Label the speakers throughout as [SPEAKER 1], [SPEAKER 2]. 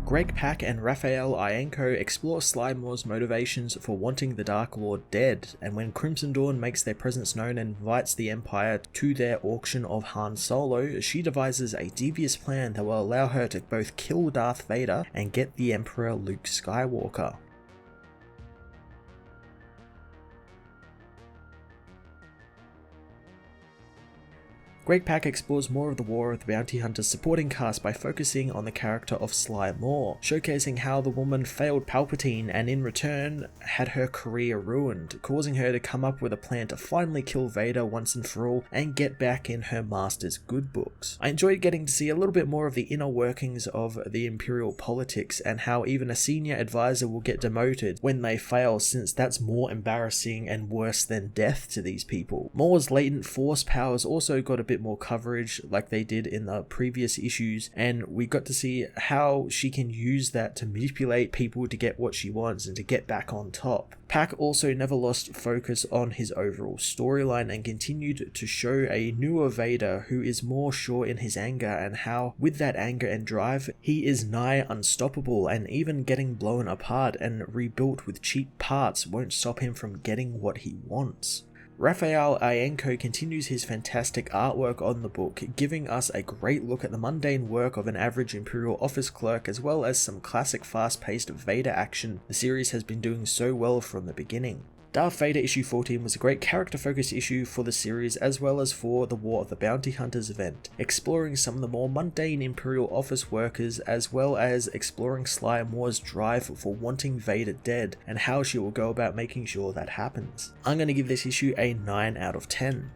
[SPEAKER 1] Greg Pak and Raphael Ienco explore Sly Moore's motivations for wanting the Dark Lord dead, and when Crimson Dawn makes their presence known and invites the Empire to their auction of Han Solo, she devises a devious plan that will allow her to both kill Darth Vader and get the Emperor Luke Skywalker. Greg Pak explores more of the War of the Bounty Hunters supporting cast by focusing on the character of Sly Moore, showcasing how the woman failed Palpatine and in return had her career ruined, causing her to come up with a plan to finally kill Vader once and for all and get back in her master's good books. I enjoyed getting to see a little bit more of the inner workings of the Imperial politics and how even a senior advisor will get demoted when they fail, since that's more embarrassing and worse than death to these people. Moore's latent force powers also got a bit more coverage like they did in the previous issues, and we got to see how she can use that to manipulate people to get what she wants and to get back on top. Pak also never lost focus on his overall storyline and continued to show a newer Vader who is more sure in his anger, and how with that anger and drive he is nigh unstoppable, and even getting blown apart and rebuilt with cheap parts won't stop him from getting what he wants. Raphael Ienco continues his fantastic artwork on the book, giving us a great look at the mundane work of an average Imperial office clerk, as well as some classic fast-paced Vader action the series has been doing so well from the beginning. Darth Vader issue 14 was a great character-focused issue for the series as well as for the War of the Bounty Hunters event, exploring some of the more mundane Imperial office workers as well as exploring Sly Moore's drive for wanting Vader dead and how she will go about making sure that happens. I'm going to give this issue a 9 out of 10.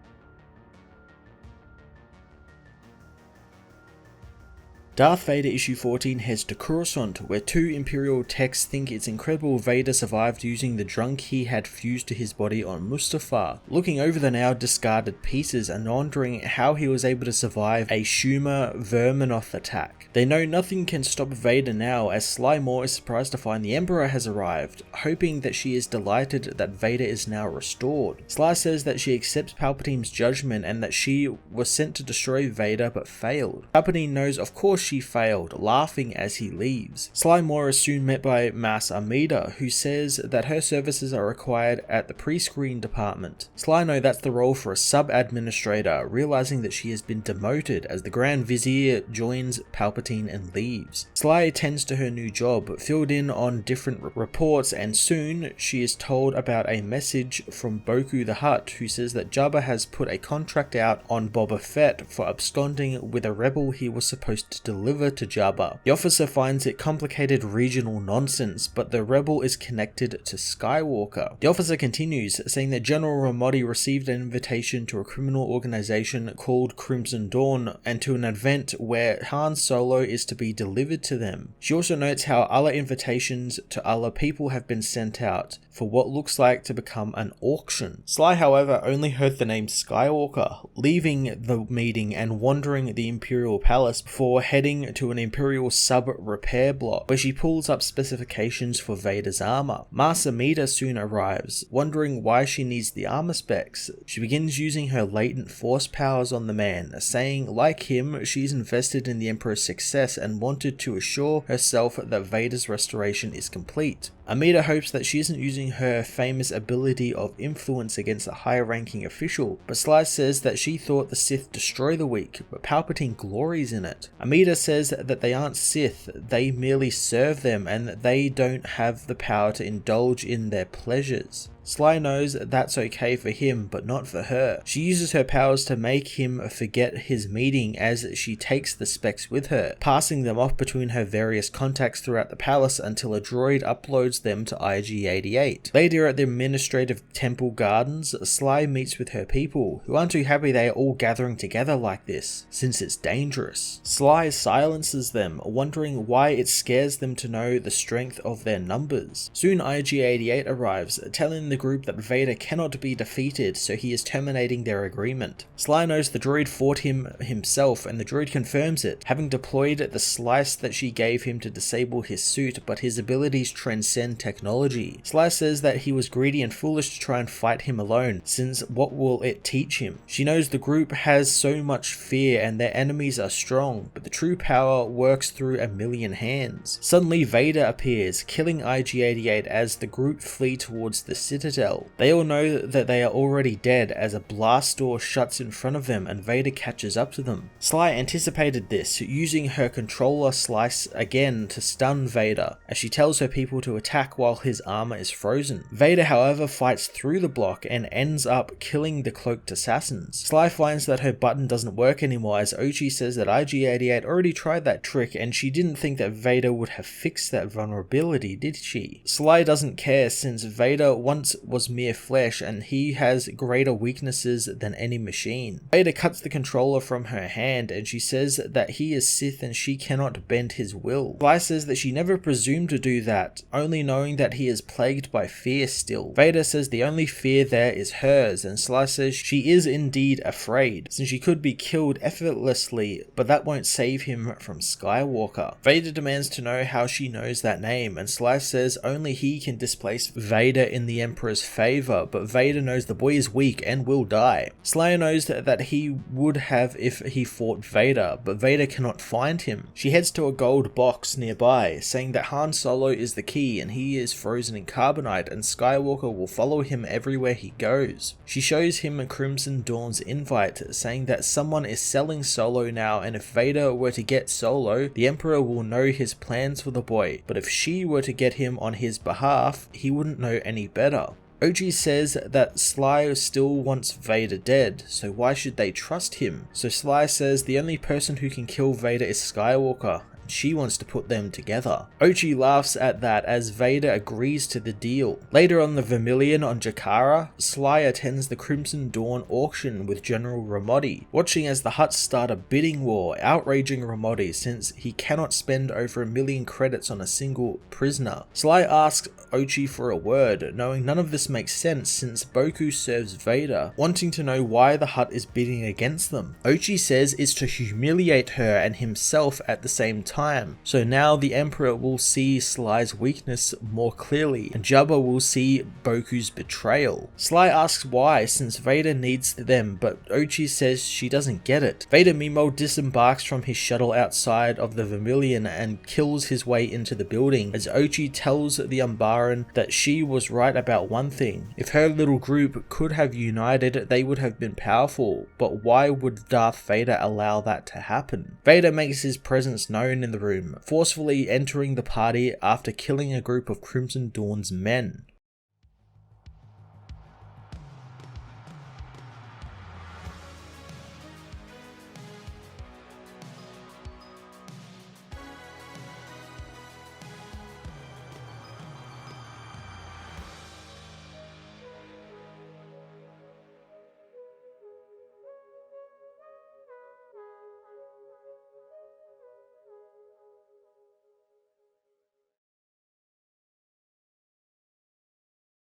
[SPEAKER 1] Darth Vader issue 14 heads to Coruscant, where two Imperial techs think it's incredible Vader survived using the drunk he had fused to his body on Mustafar, looking over the now discarded pieces and wondering how he was able to survive a Schumer Verminoth attack. They know nothing can stop Vader now, as Sly Moore is surprised to find the Emperor has arrived, hoping that she is delighted that Vader is now restored. Sly says that she accepts Palpatine's judgment and that she was sent to destroy Vader but failed. Palpatine knows of course she failed, laughing as he leaves. Sly Moore is soon met by Mas Amida, who says that her services are required at the pre-screen department. Sly knows that's the role for a sub-administrator, realizing that she has been demoted as the Grand Vizier joins Palpatine and leaves. Sly attends to her new job, filled in on different reports, and soon she is told about a message from Boku the Hutt, who says that Jabba has put a contract out on Boba Fett for absconding with a rebel he was supposed to deliver to Jabba. The officer finds it complicated regional nonsense, but the rebel is connected to Skywalker. The officer continues, saying that General Ramadi received an invitation to a criminal organization called Crimson Dawn and to an event where Han Solo is to be delivered to them. She also notes how other invitations to other people have been sent out for what looks like to become an auction. Sly, however, only heard the name Skywalker, leaving the meeting and wandering the Imperial Palace before heading to an Imperial sub-repair block, where she pulls up specifications for Vader's armor. Mas Amida soon arrives, wondering why she needs the armor specs. She begins using her latent force powers on the man, saying like him, she's invested in the Emperor's success and wanted to assure herself that Vader's restoration is complete. Amida hopes that she isn't using her famous ability of influence against a higher-ranking official, but Sly says that she thought the Sith destroy the weak, but Palpatine glories in it. Amida says that they aren't Sith, they merely serve them and that they don't have the power to indulge in their pleasures. Sly knows that's okay for him, but not for her. She uses her powers to make him forget his meeting as she takes the specs with her, passing them off between her various contacts throughout the palace until a droid uploads them to IG-88. Later at the administrative temple gardens, Sly meets with her people, who aren't too happy they are all gathering together like this, since it's dangerous. Sly silences them, wondering why it scares them to know the strength of their numbers. Soon IG-88 arrives, telling the group that Vader cannot be defeated, so he is terminating their agreement. Sly knows the droid fought him himself, and the droid confirms it, having deployed the slice that she gave him to disable his suit, but his abilities transcend technology. Sly says that he was greedy and foolish to try and fight him alone, since what will it teach him? She knows the group has so much fear and their enemies are strong, but the true power works through a million hands. Suddenly Vader appears, killing IG-88 as the group flee towards the Citadel. They all know that they are already dead as a blast door shuts in front of them and Vader catches up to them. Sly anticipated this, using her controller slice again to stun Vader, as she tells her people to attack while his armor is frozen. Vader, however, fights through the block and ends up killing the cloaked assassins. Sly finds that her button doesn't work anymore, as Ochi says that IG-88 already tried that trick and she didn't think that Vader would have fixed that vulnerability, did she? Sly doesn't care, since Vader once was mere flesh and he has greater weaknesses than any machine. Vader cuts the controller from her hand and she says that he is Sith and she cannot bend his will. Sly says that she never presumed to do that, only knowing that he is plagued by fear still. Vader says the only fear there is hers, and Sly says she is indeed afraid, since she could be killed effortlessly, but that won't save him from Skywalker. Vader demands to know how she knows that name, and Sly says only he can displace Vader in the Emperor's favor, but Vader knows the boy is weak and will die. Sly knows that he would have if he fought Vader, but Vader cannot find him. She heads to a gold box nearby, saying that Han Solo is the key and he is frozen in carbonite and Skywalker will follow him everywhere he goes. She shows him a Crimson Dawn's invite, saying that someone is selling Solo now, and if Vader were to get Solo, the Emperor will know his plans for the boy, but if she were to get him on his behalf, he wouldn't know any better. Ochi says that Sly still wants Vader dead, so why should they trust him? So Sly says the only person who can kill Vader is Skywalker. She wants to put them together. Ochi laughs at that as Vader agrees to the deal. Later on the Vermilion on Jakara, Sly attends the Crimson Dawn auction with General Ramodi, watching as the Hutts start a bidding war, outraging Ramodi since he cannot spend over 1 million credits on a single prisoner. Sly asks Ochi for a word, knowing none of this makes sense since Boku serves Vader, wanting to know why the Hutt is bidding against them. Ochi says it's to humiliate her and himself at the same time, so now the Emperor will see Sly's weakness more clearly, and Jabba will see Boku's betrayal. Sly asks why, since Vader needs them, but Ochi says she doesn't get it. Vader meanwhile disembarks from his shuttle outside of the Vermilion and kills his way into the building, as Ochi tells the Umbaran that she was right about one thing. If her little group could have united, they would have been powerful, but why would Darth Vader allow that to happen? Vader makes his presence known in the room, forcefully entering the party after killing a group of Crimson Dawn's men.